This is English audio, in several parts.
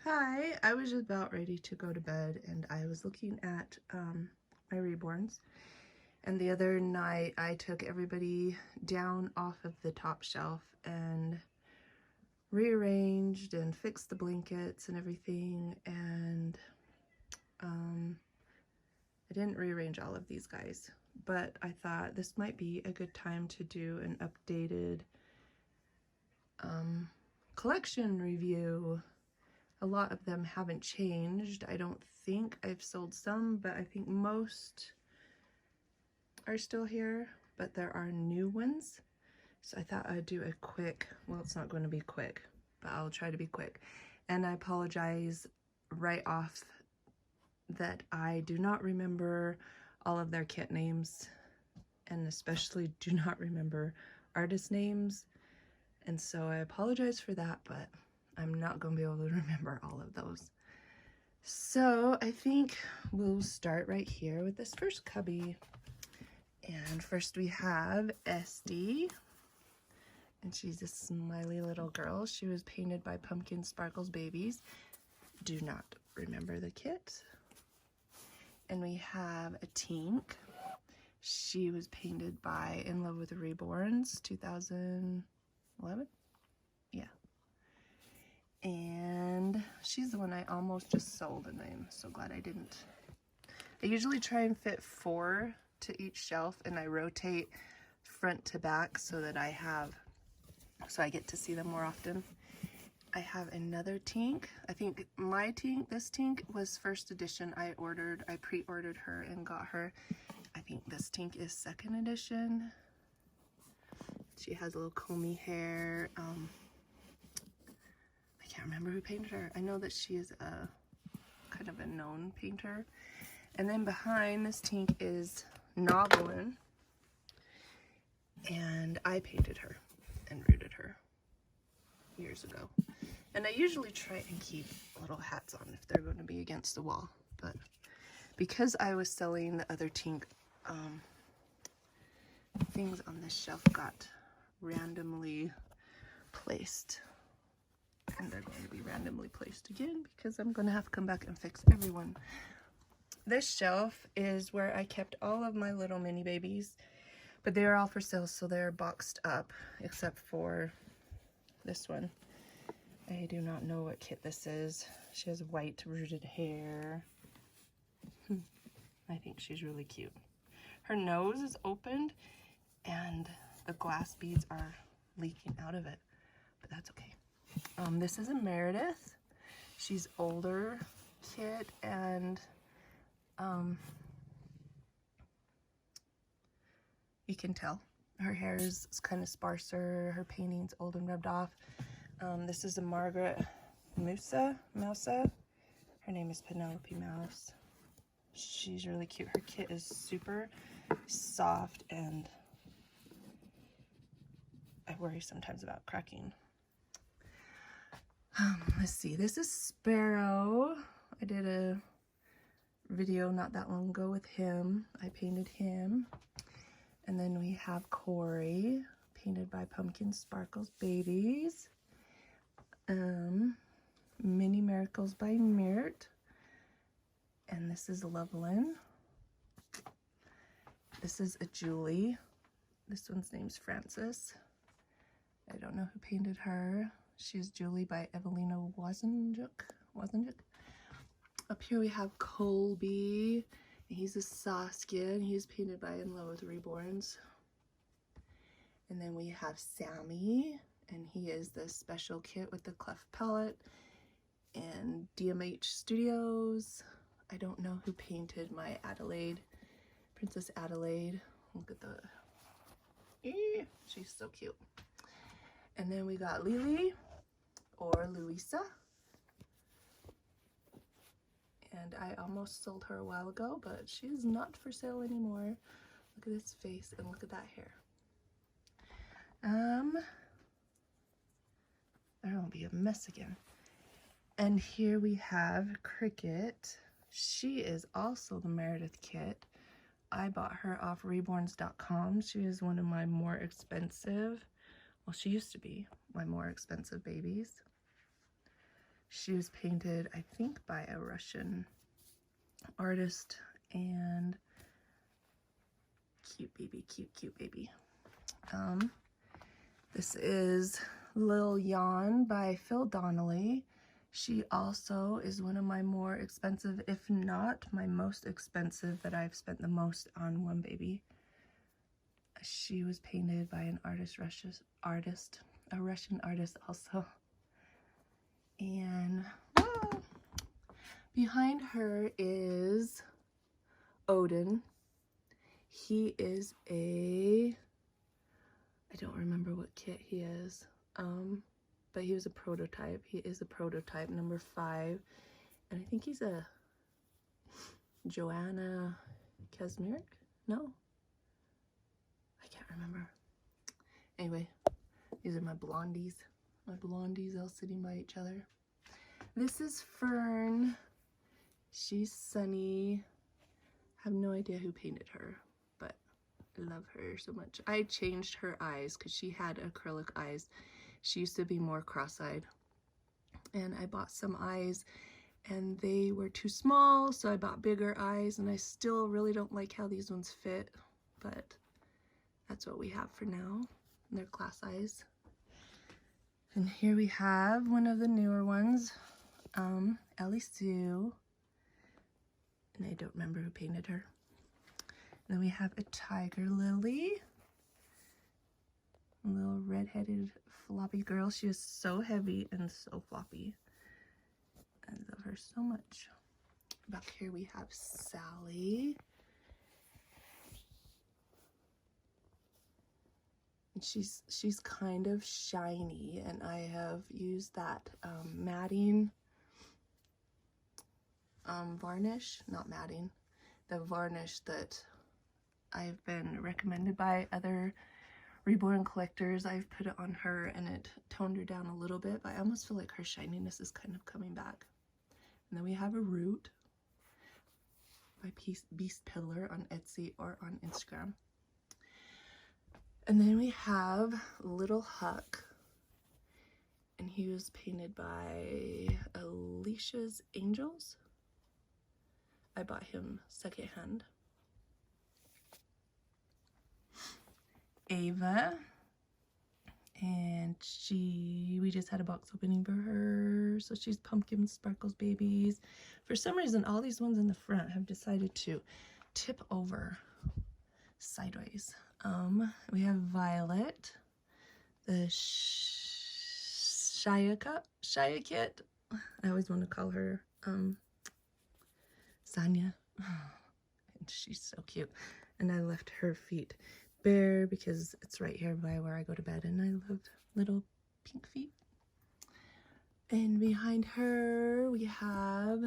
Hi, I was about ready to go to bed and I was looking at my reborns, and the other night I took everybody down off of the top shelf and rearranged and fixed the blankets and everything, and I didn't rearrange all of these guys, but I thought this might be a good time to do an updated collection review. A lot of them haven't changed. I don't think I've sold some, but I think most are still here, but there are new ones. So I thought I'd do a quick, well, it's not going to be quick, but I'll try to be quick. And I apologize right off that I do not remember all of their kit names, and especially do not remember artist names. And so I apologize for that, but I'm not going to be able to remember all of those. So I think we'll start right here with this first cubby. And first we have Esty. And she's a smiley little girl. She was painted by Pumpkin Sparkles Babies. Do not remember the kit. And we have a Tink. She was painted by In Love with the Reborns, 2011? Yeah. And she's the one I almost just sold, and I'm so glad I didn't. I usually try and fit 4 to each shelf, and I rotate front to back so that I get to see them more often. I have another Tink. I think my Tink, this Tink was first edition. I pre-ordered her and got her. I think this Tink is second edition. She has a little comby hair. I can't remember who painted her. I know that she is a kind of a known painter. And then behind this Tink is Novelin, and I painted her and rooted her years ago. And I usually try and keep little hats on if they're going to be against the wall, but because I was selling the other Tink, things on this shelf got randomly placed, and they're going to be randomly placed again because I'm going to have to come back and fix everyone. This shelf is where I kept all of my little mini babies, but they are all for sale, so they're boxed up except for this one. I do not know what kit this is. She has white rooted hair. I think she's really cute. Her nose is opened and the glass beads are leaking out of it, but that's okay. This is a Meredith. She's older kit, and you can tell her hair is kind of sparser. Her painting's old and rubbed off. This is a Margaret Mousa. Her name is Penelope Mouse. She's really cute. Her kit is super soft, and I worry sometimes about cracking. Let's see. This is Sparrow. I did a video not that long ago with him. I painted him. And then we have Corey, painted by Pumpkin Sparkles Babies. Mini Miracles by Mirt. And this is Lovelyn. This is a Julie. This one's name's Frances. I don't know who painted her. She's Julie by Evelina Wazenjuk. Up here we have Colby. He's a Saskia, and he's painted by In Love with the Reborns. And then we have Sammy, and he is the special kit with the cleft palette, and DMH Studios. I don't know who painted my Adelaide, Princess Adelaide. Look at the, she's so cute. And then we got Lily, or Louisa. And I almost sold her a while ago, but she's not for sale anymore. Look at this face and look at that hair. There won't be a mess again. And here we have Cricket. She is also the Meredith kit. I bought her off reborns.com. She is one of my more expensive, well, she used to be my more expensive babies. She was painted, I think, by a Russian artist, and cute baby, cute baby. This is Lil Yon by Phil Donnelly. She also is one of my more expensive, if not my most expensive, that I've spent the most on one baby. She was painted by an a Russian artist also. And behind her is Odin. He is I don't remember what kit he is, but he was a prototype. He is a prototype number 5, and I think he's a Joanna Kazmierek? No? I can't remember. Anyway, these are my blondies. My blondies all sitting by each other. This is Fern. She's Sunny. I have no idea who painted her, but I love her so much. I changed her eyes because she had acrylic eyes. She used to be more cross-eyed. And I bought some eyes and they were too small, so I bought bigger eyes, and I still really don't like how these ones fit, but that's what we have for now. They're glass eyes. And here we have one of the newer ones, Ellie Sue, and I don't remember who painted her. And then we have a tiger lily, a little red-headed floppy girl. She is so heavy and so floppy. I love her so much. Back here we have Sally. And she's kind of shiny, and I have used that matting varnish, not matting, the varnish that I've been recommended by other Reborn collectors. I've put it on her and it toned her down a little bit, but I almost feel like her shininess is kind of coming back. And then we have a root by Beast Pillar on Etsy or on Instagram. And then we have Little Huck, and he was painted by Alicia's Angels. I bought him secondhand. Ava, and we just had a box opening for her, so she's Pumpkin Sparkles Babies. For some reason, all these ones in the front have decided to tip over sideways. We have Violet, the Shia Kit. I always want to call her Sanya. And she's so cute. And I left her feet bare because it's right here by where I go to bed, and I love little pink feet. And behind her we have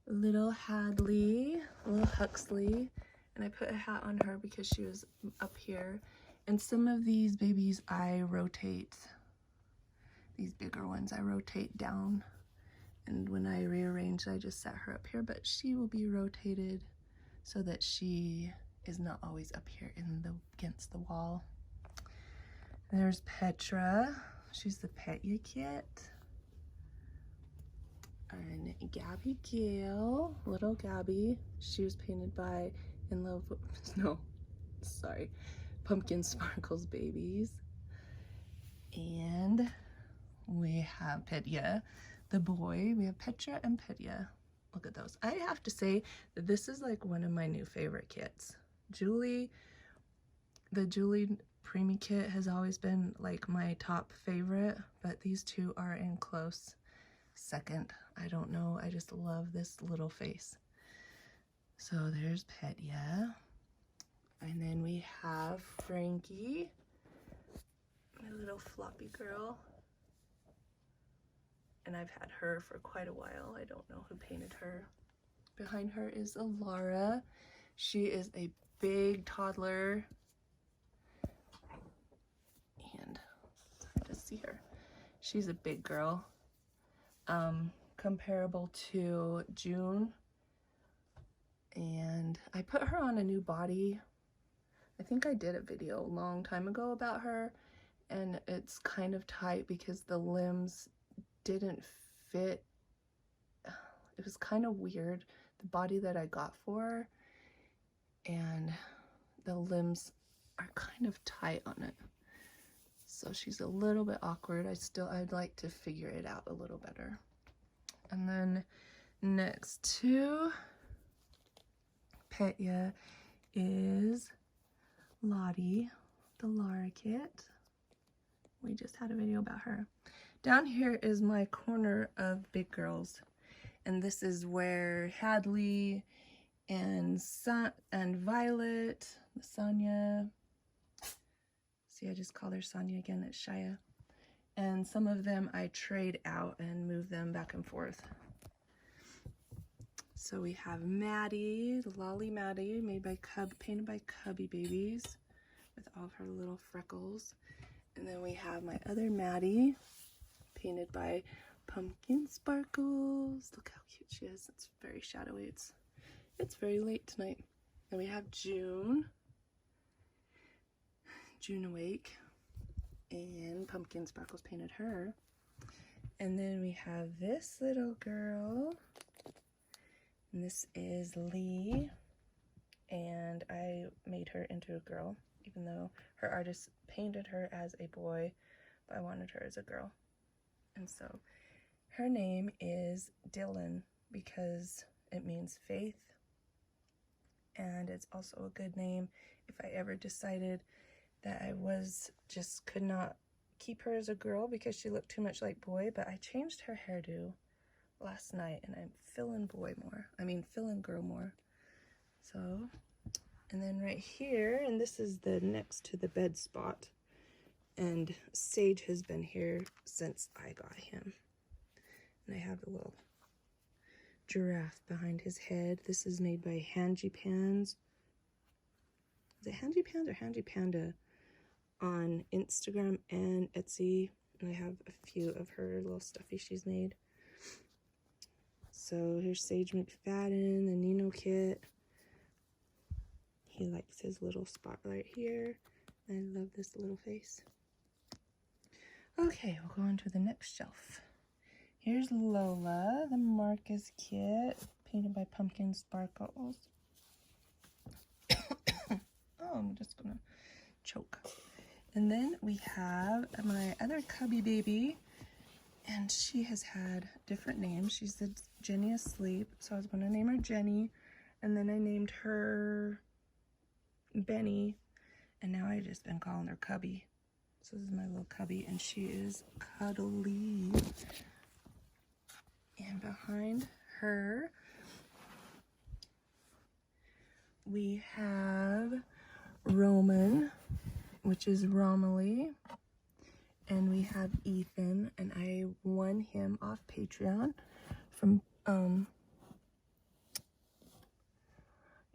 little Hadley, little Huxley, and I put a hat on her because she was up here. And some of these babies I rotate, these bigger ones I rotate down, and when I rearrange I just set her up here, but she will be rotated so that she is not always up here against the wall. There's Petra. She's the Petya Kit. And Gabby Gale, little Gabby. She was painted by Pumpkin Sparkles Babies. And we have Petya, the boy. We have Petra and Petya. Look at those. I have to say that this is like one of my new favorite kits. The Julie Preemie kit has always been like my top favorite, but these two are in close second. I don't know, I just love this little face. So there's Petya, and then we have Frankie, my little floppy girl, and I've had her for quite a while. I don't know who painted her. Behind her is Alara. She is a big toddler, and it's hard to see her. She's a big girl, comparable to June, and I put her on a new body. I think I did a video a long time ago about her, and it's kind of tight because the limbs didn't fit. It was kind of weird, the body that I got for her, and the limbs are kind of tight on it. So she's a little bit awkward. I'd like to figure it out a little better. And then next to Petya is Lottie, the Larroquette. We just had a video about her. Down here is my corner of big girls. And this is where Hadley and Violet, Sonia, see, I just called her Sonia again, it's Shia. And some of them I trade out and move them back and forth. So we have Maddie, the Lolly Maddie, painted by Cubby Babies, with all of her little freckles. And then we have my other Maddie, painted by Pumpkin Sparkles. Look how cute she is. It's very shadowy. It's very late tonight. And we have June Awake, and Pumpkin Sparkles painted her. And then we have this little girl, and this is Lee, and I made her into a girl, even though her artist painted her as a boy, but I wanted her as a girl. And so her name is Dylan because it means faith, and it's also a good name if I ever decided that I could not keep her as a girl because she looked too much like boy. But I changed her hairdo last night and I'm feeling girl more. So, and then right here, and this is the next to the bed spot, and Sage has been here since I got him. And I have a little giraffe behind his head. This is made by Hangy Pans. Is it Hangy Pans or Hangy Panda on Instagram and Etsy? And I have a few of her little stuffy she's made. So here's Sage McFadden, the Nino kit. He likes his little spot right here. I love this little face. Okay, we'll go on to the next shelf. Here's Lola, the Marcus kit, painted by Pumpkin Sparkles. Oh, I'm just gonna choke. And then we have my other Cubby Baby, and she has had different names. She's the Jenny Asleep, so I was gonna name her Jenny, and then I named her Benny, and now I've just been calling her Cubby. So this is my little Cubby, and she is cuddly. And behind her, we have Roman, which is Romilly, and we have Ethan, and I won him off Patreon from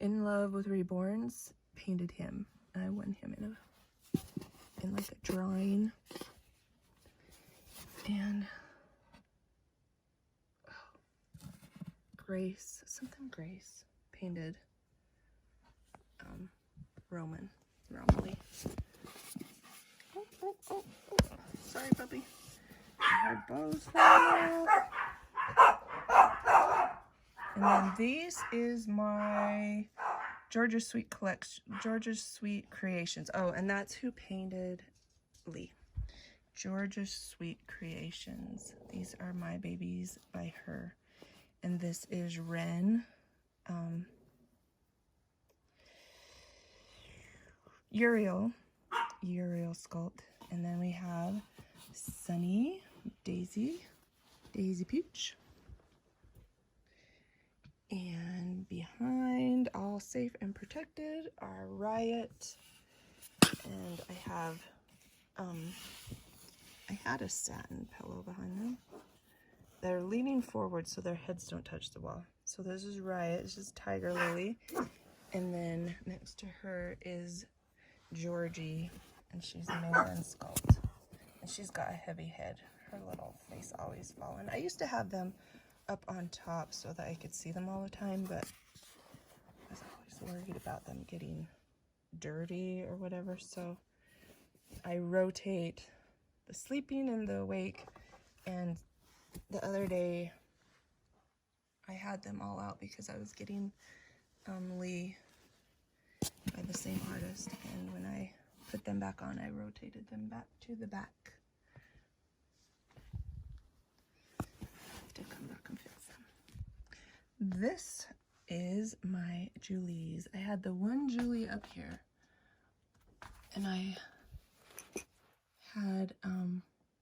In Love with Reborns, painted him, and I won him in like a drawing. And Grace painted Romilly. Oh, sorry, puppy. I heard bows fall out. And then this is my Georgia's Sweet collection, Georgia's Sweet Creations. Oh, and that's who painted Lee. Georgia's Sweet Creations. These are my babies by her. And this is Ren. Uriel sculpt. And then we have Sunny, Daisy Peach. And behind, all safe and protected, are Riot. And I have, I had a satin pillow behind them. They're leaning forward so their heads don't touch the wall. So this is Riot, this is Tiger Lily. And then next to her is Georgie, and she's Maiden Sculpt. And she's got a heavy head. Her little face always falling. I used to have them up on top so that I could see them all the time, but I was always worried about them getting dirty or whatever. So I rotate the sleeping and the awake, and the other day I had them all out because I was getting Lee by the same artist, and when I put them back on, I rotated them back to the back. To come back and fix them. This is my Julie's. I had the one Julie up here, and I had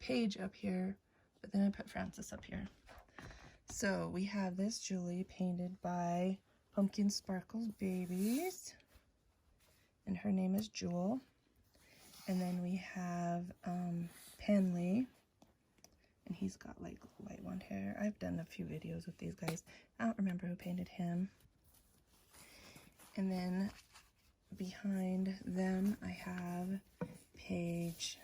Paige up here, but then I put Frances up here. So we have this Julie painted by Pumpkin Sparkles Babies, and her name is Jewel. And then we have Penley, and he's got like light blonde hair. I've done a few videos with these guys. I don't remember who painted him. And then behind them I have Paige,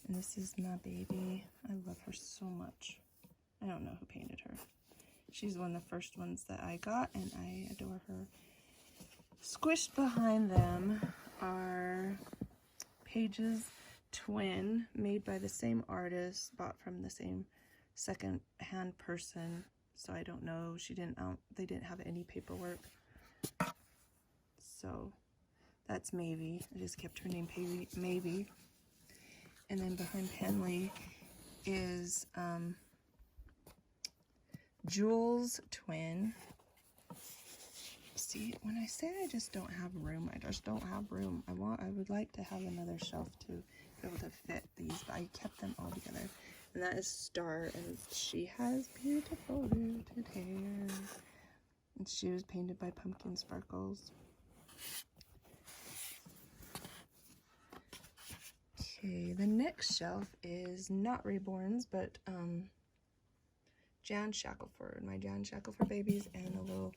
and this is my baby. I love her so much. I don't know who painted her. She's one of the first ones that I got, and I adore her. Squished behind them are Paige's twin, made by the same artist, bought from the same second-hand person. So I don't know. They didn't have any paperwork. So that's Maybe. I just kept her name Maybe. And then behind Penley is Jewel's twin. See, when I say I just don't have room, I just don't have room. I would like to have another shelf to be able to fit these, but I kept them all together. And that is Star, and she has beautiful rooted hair. And she was painted by Pumpkin Sparkles. Okay, the next shelf is not Reborn's, but Jan Shackelford, my Jan Shackelford babies, and a little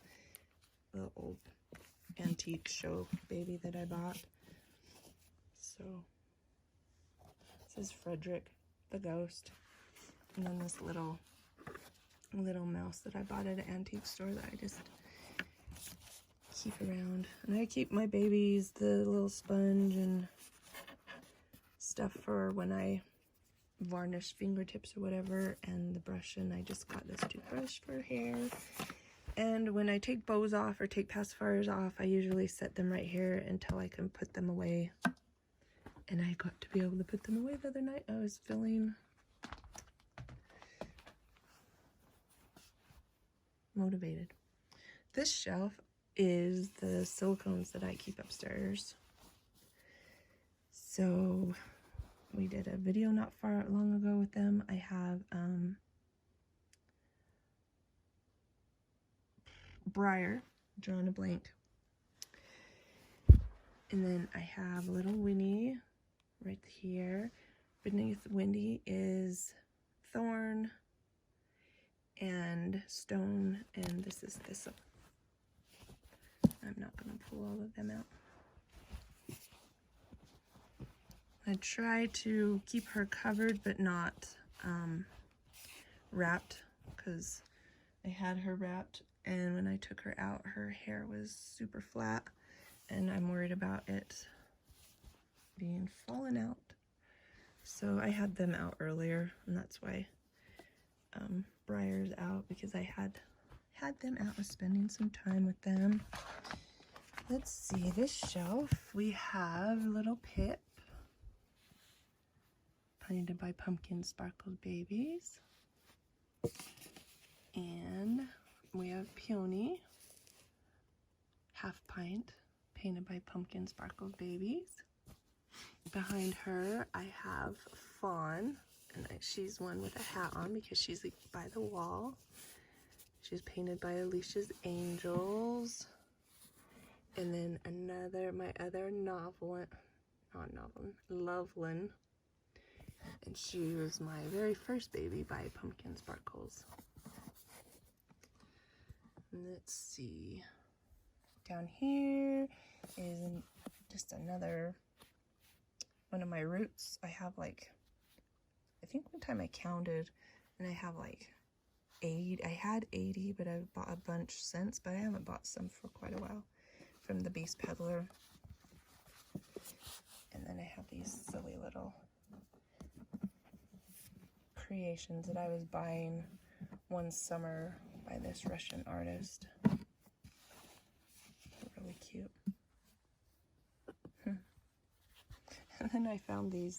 old antique show baby that I bought. So this is Frederick the ghost, and then this little mouse that I bought at an antique store that I just keep around. And I keep my babies, the little sponge and stuff for when I varnish fingertips or whatever, and the brush, and I just got this toothbrush for hair. And when I take bows off or take pacifiers off, I usually set them right here until I can put them away. And I got to be able to put them away the other night. I was feeling motivated. This shelf is the silicones that I keep upstairs. So we did a video not far long ago with them. I have Briar, drawing a blank. And then I have little Winnie right here. Beneath Winnie is Thorn and Stone, and this is Thistle. I'm not going to pull all of them out. I try to keep her covered but not wrapped, because I had her wrapped, and when I took her out, her hair was super flat, and I'm worried about it being fallen out. So I had them out earlier, and that's why Briar's out, because I had them out. I was spending some time with them. Let's see, this shelf, we have little Pip, painted by Pumpkin Sparkles Babies. And we have Peony, half pint, painted by Pumpkin Sparkles Babies. Behind her, I have Fawn, and she's one with a hat on because she's like by the wall. She's painted by Alicia's Angels. And then my other Loveland. And she was my very first baby by Pumpkin Sparkles. Let's see. Down here is just another one of my roots. I have like, I think one time I counted, and I have like 8. I had 80, but I've bought a bunch since, but I haven't bought some for quite a while, from the Beast Peddler. And then I have these silly little creations that I was buying one summer by this Russian artist. Really cute. And then I found the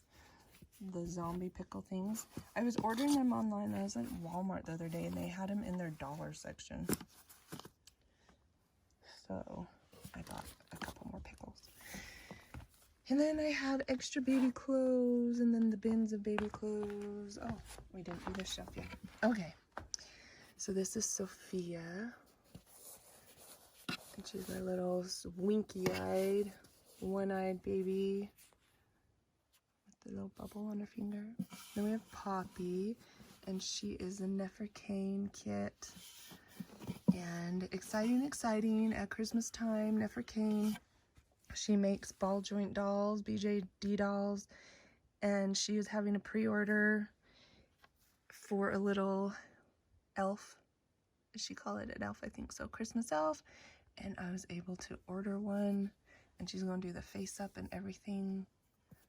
zombie pickle things. I was ordering them online. I was at Walmart the other day and they had them in their dollar section. So I got a couple more pickles. And then I had extra baby clothes and then the bins of baby clothes. Oh, we didn't do this shelf yet. Okay. So this is Sophia. And she's my little winky-eyed, one-eyed baby with the little bubble on her finger. Then we have Poppy, and she is a Neferkane kit. And exciting, at Christmas time, Neferkane, she makes ball joint dolls, BJD dolls, and she is having a pre-order for a little elf. She called it an elf, I think so, Christmas elf. And I was able to order one, and she's going to do the face up and everything.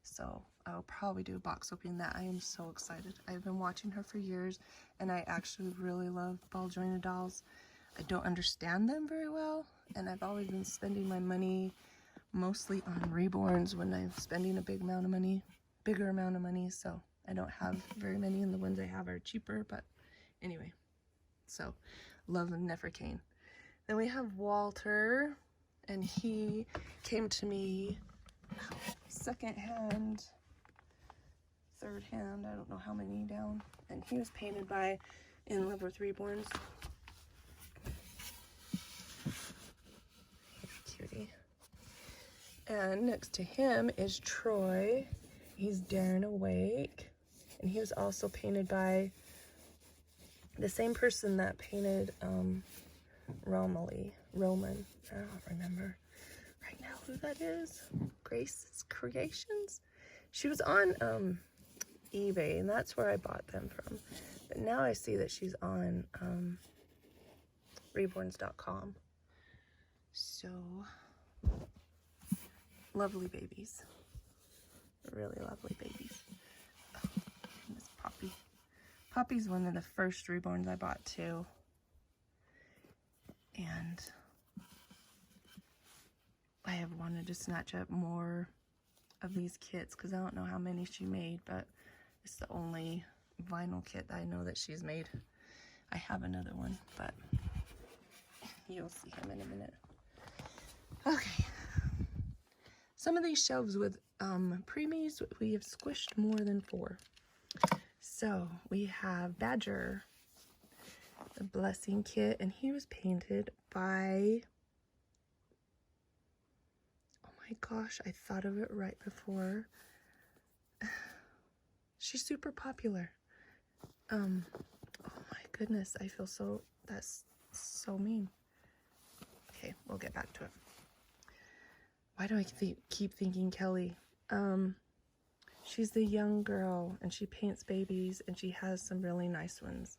So I'll probably do a box opening that. I am so excited. I've been watching her for years, and I actually really love ball jointed dolls. I don't understand them very well, and I've always been spending my money mostly on reborns when I'm spending a bigger amount of money, so I don't have very many, and the ones I have are cheaper, but anyway. So, love Neferkane. Then we have Walter, and he came to me second hand, third hand, I don't know how many down, and he was painted by In Love with Reborns. Cutie. And next to him is Troy. He's Darren Awake, and he was also painted by the same person that painted Roman. I don't remember right now who that is. Grace's Creations. She was on eBay, and that's where I bought them from. But now I see that she's on reborns.com. So lovely babies. Really lovely babies. Oh, Miss Poppy. Poppy's one of the first reborns I bought too. And I have wanted to snatch up more of these kits because I don't know how many she made, but it's the only vinyl kit that I know that she's made. I have another one, but you'll see him in a minute. Okay. Some of these shelves with preemies, we have squished more than 4. So we have Badger, the Blessing kit, and he was painted by, oh my gosh, I thought of it right before. She's super popular. Oh my goodness, I feel so, that's so mean. Okay, we'll get back to it. Why do I keep thinking Kelly? She's the young girl, and she paints babies, and she has some really nice ones.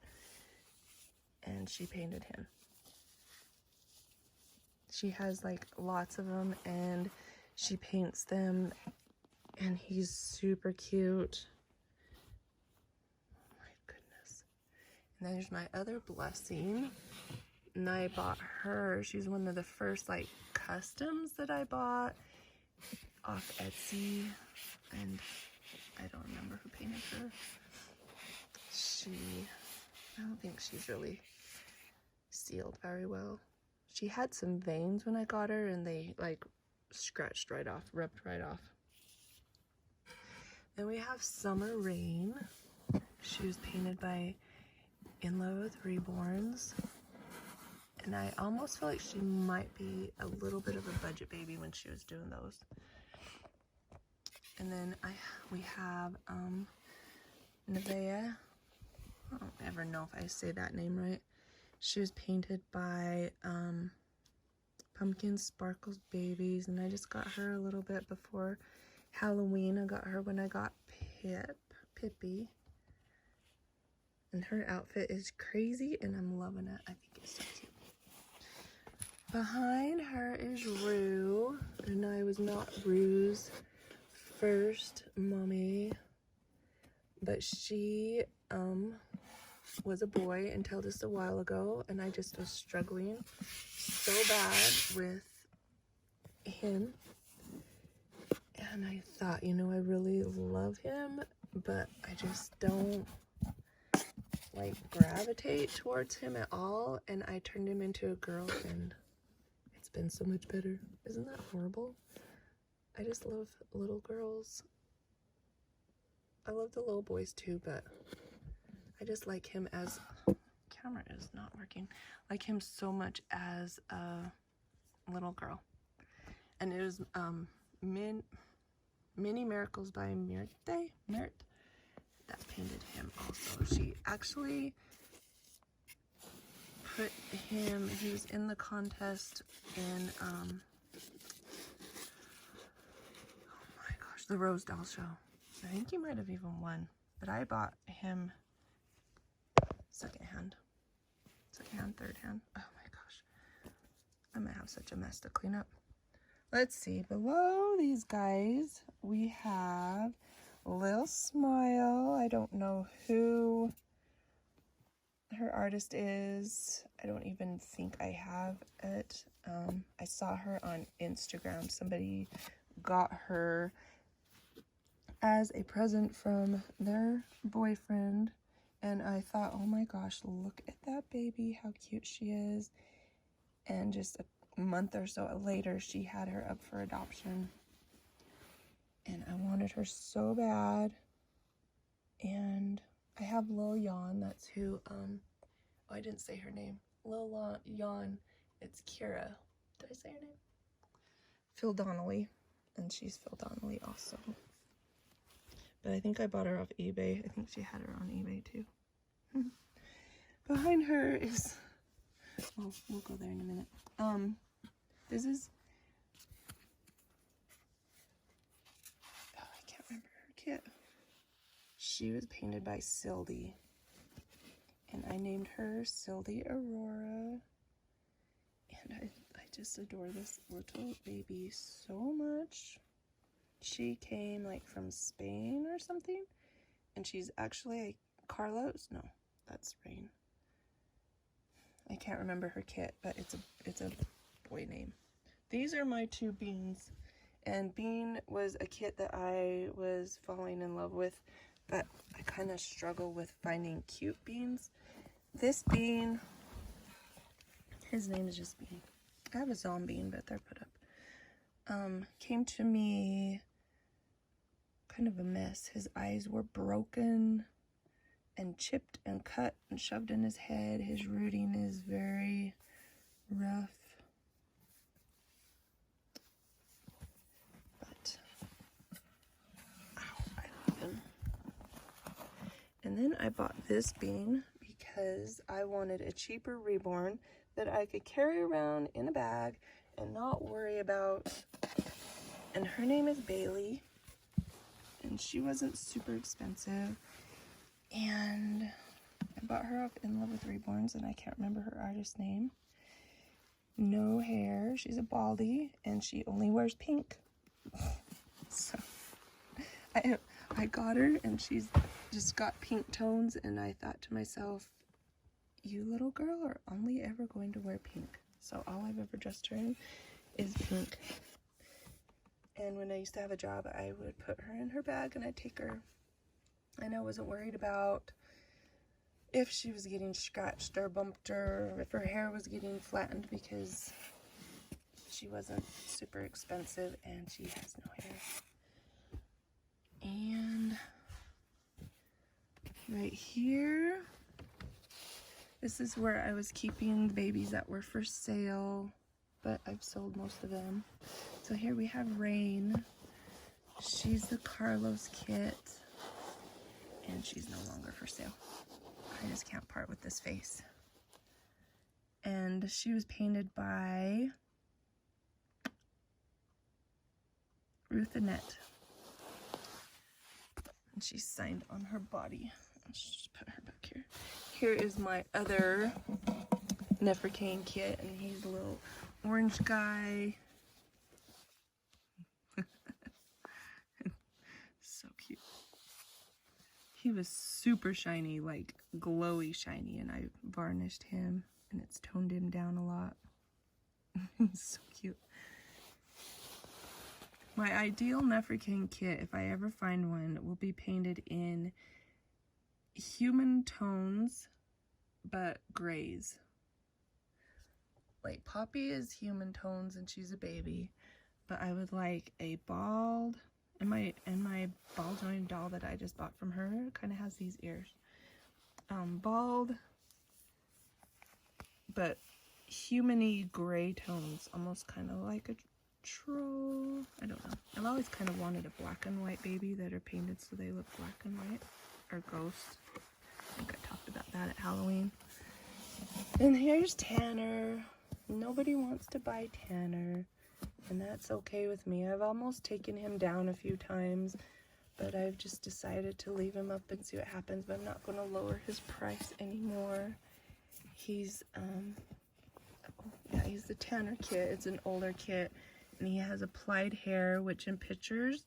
And she painted him. She has like lots of them, and she paints them, and he's super cute. Oh my goodness. And then there's my other Blessing, and I bought her. She's one of the first like customs that I bought off Etsy, and I don't remember who painted her. I don't think she's really sealed very well. She had some veins when I got her, and they like scratched right off, ripped right off. Then we have Summer Rain. She was painted by In Love with Reborns, and I almost feel like she might be a little bit of a budget baby when she was doing those. And then we have Nevaeh. I don't ever know if I say that name right. She was painted by Pumpkin Sparkles Babies, and I just got her a little bit before Halloween. I got her when I got Pippi. And her outfit is crazy, and I'm loving it. I think it's so cute. Behind her is Rue, and I was not Rue's first mommy, but she was a boy until just a while ago, and I just was struggling so bad with him. And I thought, you know, I really love him, but I just don't like gravitate towards him at all. And I turned him into a girl, and it's been so much better. Isn't that horrible? I just love little girls. I love the little boys too, but I just like him as, camera is not working, like him so much as a little girl. And it was Mini Miracles by Mert that painted him also. She actually put him, he was in the contest in oh my gosh, the Rose Doll show. I think he might have even won, but I bought him secondhand, third hand. Oh my gosh, I might have such a mess to clean up. Let's see, below these guys we have Lil Smile. I don't know who her artist is. I don't even think I have it. I saw her on Instagram. Somebody got her as a present from their boyfriend, and I thought, oh my gosh, look at that baby, how cute she is. And just a month or so later, she had her up for adoption, and I wanted her so bad. And I have Lil Yon, that's who, oh, I didn't say her name. Lil Yon, it's Kira. Did I say her name? Phil Donnelly, and she's Phil Donnelly also. But I think I bought her off eBay. I think she had her on eBay too. Behind her is, well, we'll go there in a minute. This is, oh, I can't remember her kit. She was painted by Sildy, and I named her Sildy Aurora. And I just adore this little baby so much. She came like from Spain or something, and she's actually a Carlos. No, that's Rain. I can't remember her kit, but it's a boy name. These are my two Beans, and Bean was a kit that I was falling in love with, but I kind of struggle with finding cute beans. This bean, his name is just Bean. I have a Zombean, but they're put up. Came to me kind of a mess. His eyes were broken and chipped and cut and shoved in his head. His rooting is very rough. But, ow, I don't even. And then I bought this bean because I wanted a cheaper Reborn that I could carry around in a bag and not worry about. And her name is Bailey, and she wasn't super expensive. And I bought her off In Love with Reborns, and I can't remember her artist name. No hair. She's a baldy, and she only wears pink. So I got her, and she's just got pink tones, and I thought to myself, you little girl are only ever going to wear pink. So all I've ever dressed her in is pink. And when I used to have a job, I would put her in her bag and I'd take her. And I wasn't worried about if she was getting scratched or bumped or if her hair was getting flattened, because she wasn't super expensive and she has no hair. And right here, this is where I was keeping the babies that were for sale, but I've sold most of them. So here we have Rain. She's the Carlos kit, and she's no longer for sale. I just can't part with this face. And she was painted by Ruth Annette. And she's signed on her body. Let's just put her back here. Here is my other Neferkane kit, and he's a little orange guy. So cute. he was super shiny, like glowy shiny, and I varnished him, and it's toned him down a lot. He's so cute. My ideal Neferkin kit, if I ever find one, will be painted in human tones, but grays. Like Poppy is human tones and she's a baby, but I would like a bald, and my ball jointed doll that I just bought from her kind of has these ears. Bald, but humany gray tones, almost kind of like a troll. I don't know. I've always kind of wanted a black and white baby that are painted so they look black and white, or ghost. I think I talked about that at Halloween. And here's Tanner. Nobody wants to buy Tanner, and that's okay with me. I've almost taken him down a few times, but I've just decided to leave him up and see what happens, but I'm not going to lower his price anymore. He's, yeah, he's the Tanner kit. It's an older kit, and he has applied hair, which in pictures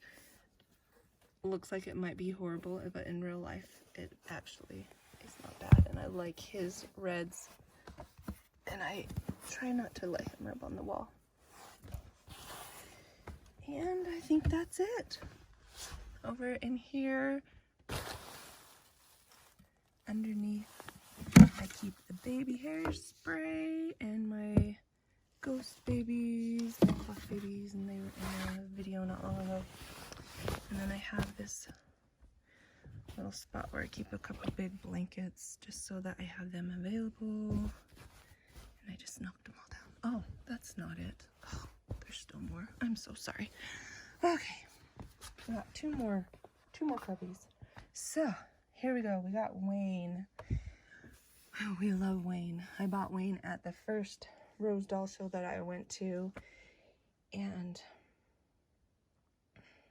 looks like it might be horrible, but in real life, it actually is not bad, and I like his reds, and I try not to let him rub on the wall. And I think that's it. Over in here, underneath, I keep the baby hairspray and my ghost babies, my fluff babies, and they were in a video not long ago. And then I have this little spot where I keep a couple big blankets just so that I have them available. And I just knocked them all down. Oh, that's not it. Oh, there's still more. I'm so sorry. Okay, we got two more puppies. So here we go. We got Wayne. Oh, we love Wayne. I bought Wayne at the first Rose Doll show that I went to, and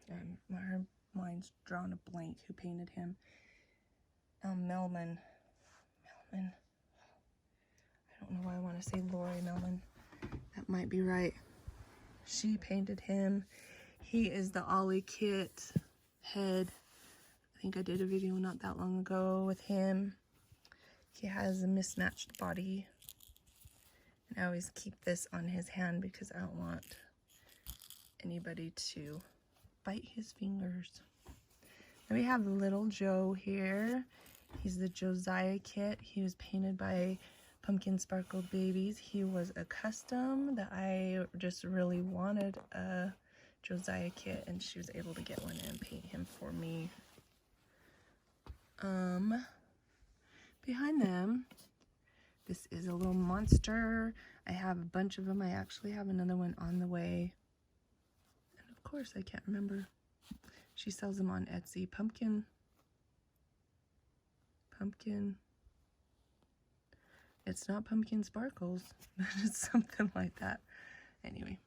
her mind's drawn a blank. Who painted him? Melman. I don't know why I want to say Lori Melman. That might be right. She painted him. He is the Ollie kit head. I think I did a video not that long ago with him. He has a mismatched body. And I always keep this on his hand because I don't want anybody to bite his fingers. Then we have little Joe here. He's the Josiah kit. He was painted by Pumpkin Sparkled Babies. He was a custom that I just really wanted a Josiah kit, and she was able to get one and paint him for me. Behind them, this is a little monster. I have a bunch of them. I actually have another one on the way. And of course, I can't remember. She sells them on Etsy. Pumpkin. It's not Pumpkin Sparkles, but it's something like that. Anyway.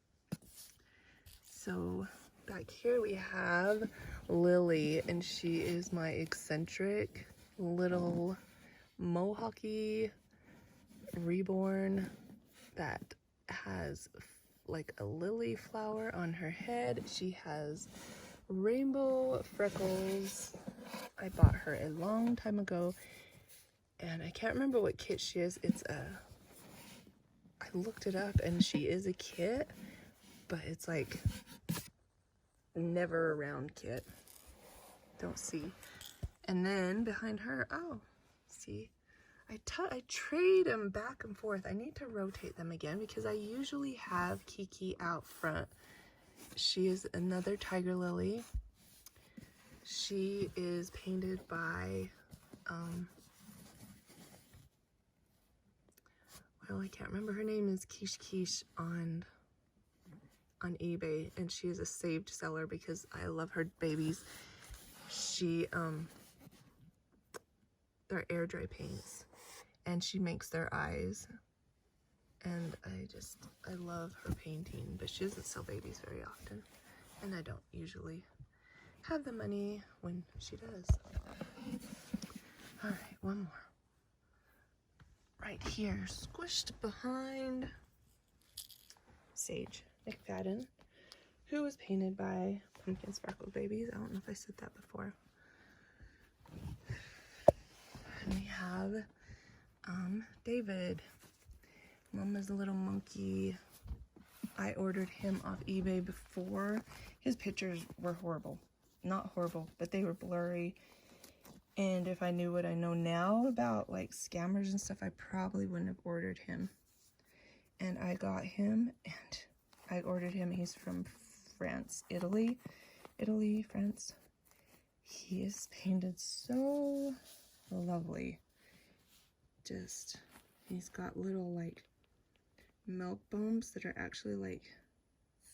So back here we have Lily, and she is my eccentric little mohawky reborn that has like a lily flower on her head. She has rainbow freckles. I bought her a long time ago, and I can't remember what kit she is. I looked it up, and she is a kit, but it's like never around kit. Don't see. And then behind her, oh, see, I trade them back and forth. I need to rotate them again because I usually have Kiki out front. She is another tiger lily. She is painted by, well, I can't remember. Her name is Quiche on eBay, and she is a saved seller because I love her babies. She, they're air dry paints, and she makes their eyes, and I love her painting, but she doesn't sell babies very often, and I don't usually have the money when she does. All right, one more. Right here, squished behind Sage McFadden, who was painted by Pumpkin Sparkled Babies. I don't know if I said that before. And we have David. Mama's a little monkey. I ordered him off eBay before. His pictures were horrible. Not horrible, but they were blurry. And if I knew what I know now about like scammers and stuff, I probably wouldn't have ordered him. And I got him, and I ordered him. He's from France, Italy, France. He is painted so lovely. Just, he's got little like milk bumps that are actually like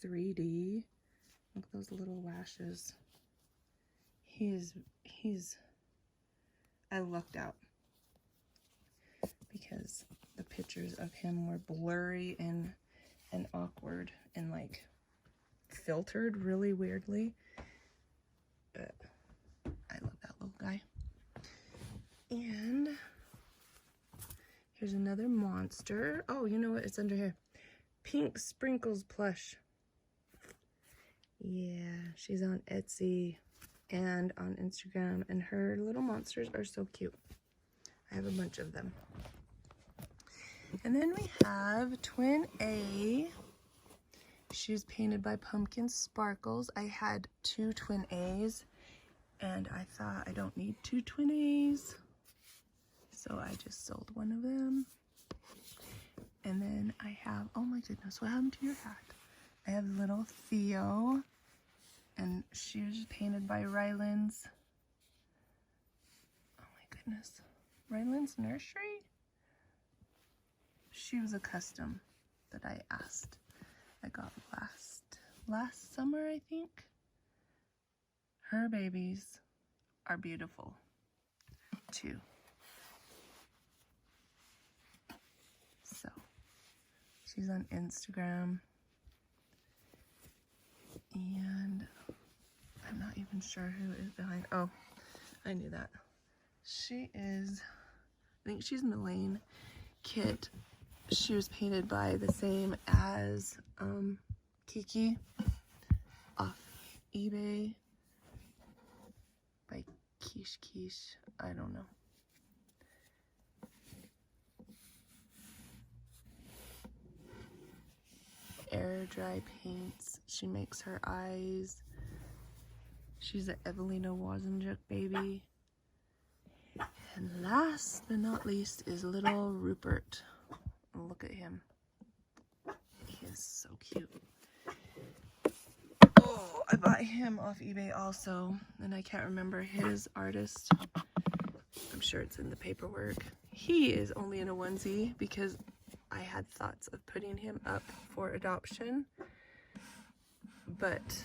3D. Look at those little lashes. I lucked out because the pictures of him were blurry and awkward and like filtered really weirdly. But I love that little guy. And here's another monster. Oh, you know what? It's under here. Pink Sprinkles plush. Yeah, she's on Etsy and on Instagram, and her little monsters are so cute. I have a bunch of them. And then we have Twin A. She was painted by Pumpkin Sparkles. I had 2 Twin A's, and I thought I don't need 2 Twin A's, so I just sold one of them. And then I have, oh my goodness, what happened to your hat? I have little Theo, and she was painted by Ryland's, oh my goodness, Ryland's Nursery? She was a custom that I asked. I got last summer, I think. Her babies are beautiful too. So she's on Instagram, and I'm not even sure who is behind. Oh, I knew that. She is, I think she's Melaine Kit. She was painted by the same as Kiki off eBay by Quiche. I don't know. Air dry paints. She makes her eyes. She's an Evelina Wazenjuk baby. And last but not least is little Rupert. Look at him. He is so cute. Oh, I bought him off eBay also, and I can't remember his artist. I'm sure it's in the paperwork. He is only in a onesie because I had thoughts of putting him up for adoption, but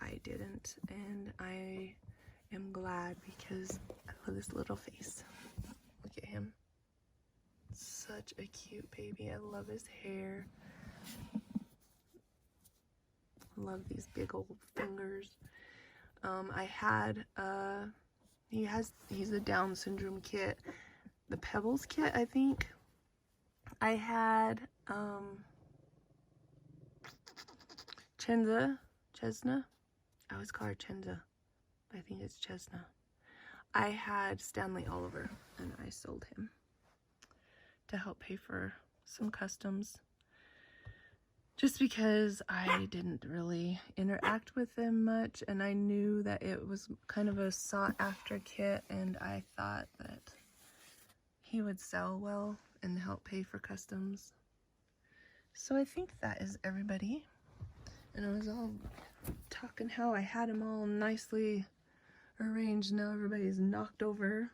I didn't, and I am glad because I love this little face. Look at him. Such a cute baby. I love his hair. Love these big old fingers. I had he's a Down syndrome kit, the Pebbles kit, I think. I had Chesna. I always call her Chenza. I think it's Chesna. I had Stanley Oliver, and I sold him to help pay for some customs, just because I didn't really interact with them much, and I knew that it was kind of a sought after kit, and I thought that he would sell well and help pay for customs. So I think that is everybody, and I was all talking how I had them all nicely arranged. Now everybody's knocked over.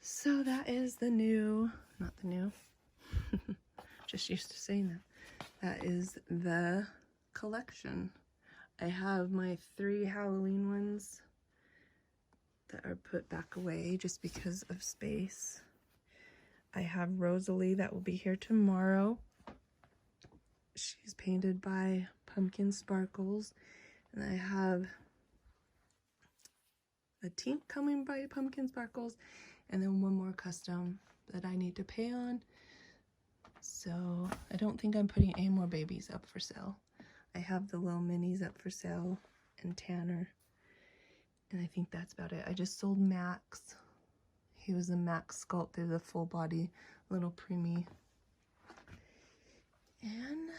So that is the new, not the new, just used to saying that. That is the collection. I have my 3 Halloween ones that are put back away just because of space. I have Rosalie that will be here tomorrow. She's painted by Pumpkin Sparkles. And I have a Tink coming by Pumpkin Sparkles. And then one more custom that I need to pay on. So I don't think I'm putting any more babies up for sale. I have the little minis up for sale and Tanner. And I think that's about it. I just sold Max. He was a Max sculpt. They're the full body little preemie. And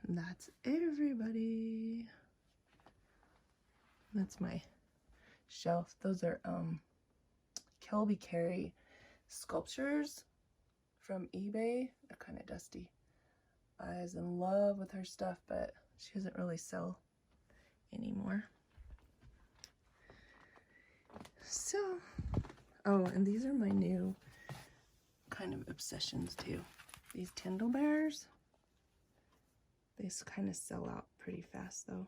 that's everybody. That's my shelf. Those are Kelby Carey sculptures from eBay. They're kind of dusty. I was in love with her stuff, but she doesn't really sell anymore. So, oh, and these are my new kind of obsessions too. These Tyndall bears. They kind of sell out pretty fast though.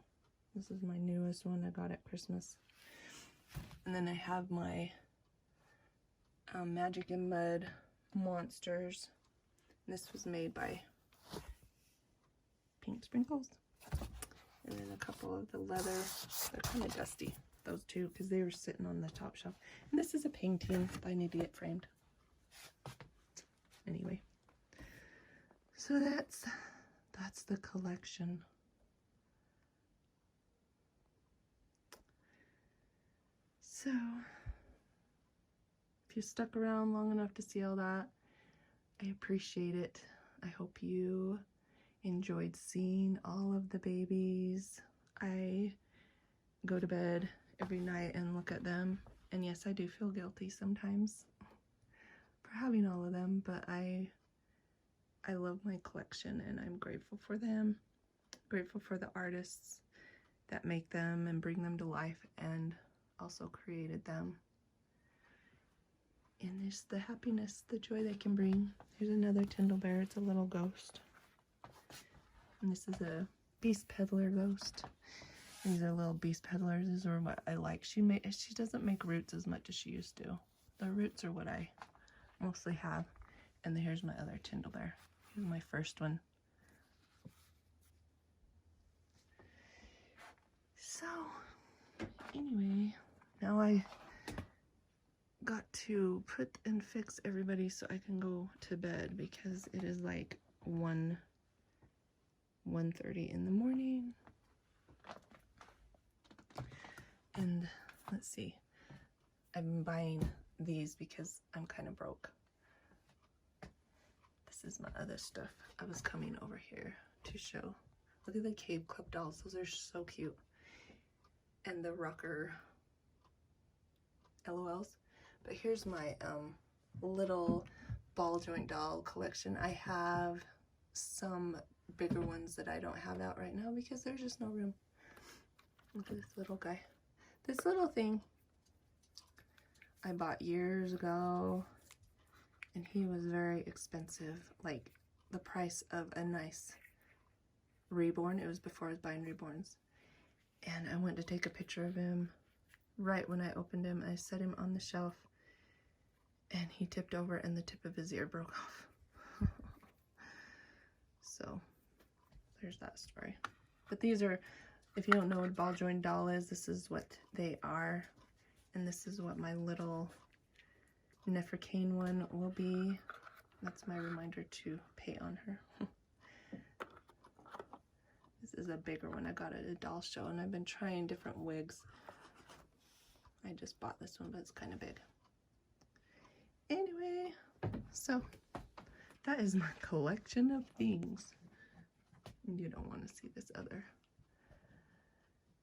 This is my newest one I got at Christmas. And then I have my Magic in Mud monsters. This was made by Pink Sprinkles. And then a couple of the leather. They're kind of dusty, those two, because they were sitting on the top shelf. And this is a painting that I need to get framed. Anyway. So that's the collection. So, if you stuck around long enough to see all that, I appreciate it. I hope you enjoyed seeing all of the babies. I go to bed every night and look at them, and yes, I do feel guilty sometimes for having all of them, but I love my collection and I'm grateful for them. Grateful for the artists that make them and bring them to life and also created them. And there's the happiness, the joy they can bring. Here's another Tyndall bear. It's a little ghost. And this is a beast peddler ghost. These are little beast peddlers. These are what I like. She doesn't make roots as much as she used to. The roots are what I mostly have. And then here's my other Tyndall bear. Here's my first one. So, anyway, now I got to put and fix everybody so I can go to bed because it is like 1:30 in the morning. And let's see, I've been buying these because I'm kind of broke. This is my other stuff. I was coming over here to show. Look at the Cave Club dolls. Those are so cute. And the Rucker LOLs. But here's my little ball joint doll collection. I have some bigger ones that I don't have out right now because there's just no room. Look at this little guy. This little thing I bought years ago, and he was very expensive, like the price of a nice Reborn. It was before I was buying Reborns. And I went to take a picture of him right when I opened him. I set him on the shelf and he tipped over and the tip of his ear broke off. So there's that story. But these are, if you don't know what a ball joint doll is, this is what they are. And this is what my little Neferkane one will be. That's my reminder to pay on her. This is a bigger one I got at a doll show, and I've been trying different wigs. I just bought this one, but it's kind of big. Anyway, so that is my collection of things. You don't want to see this other.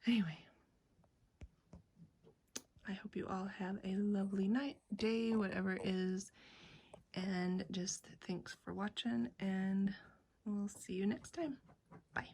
Anyway, I hope you all have a lovely night, day, whatever it is. And just thanks for watching, and we'll see you next time. Bye.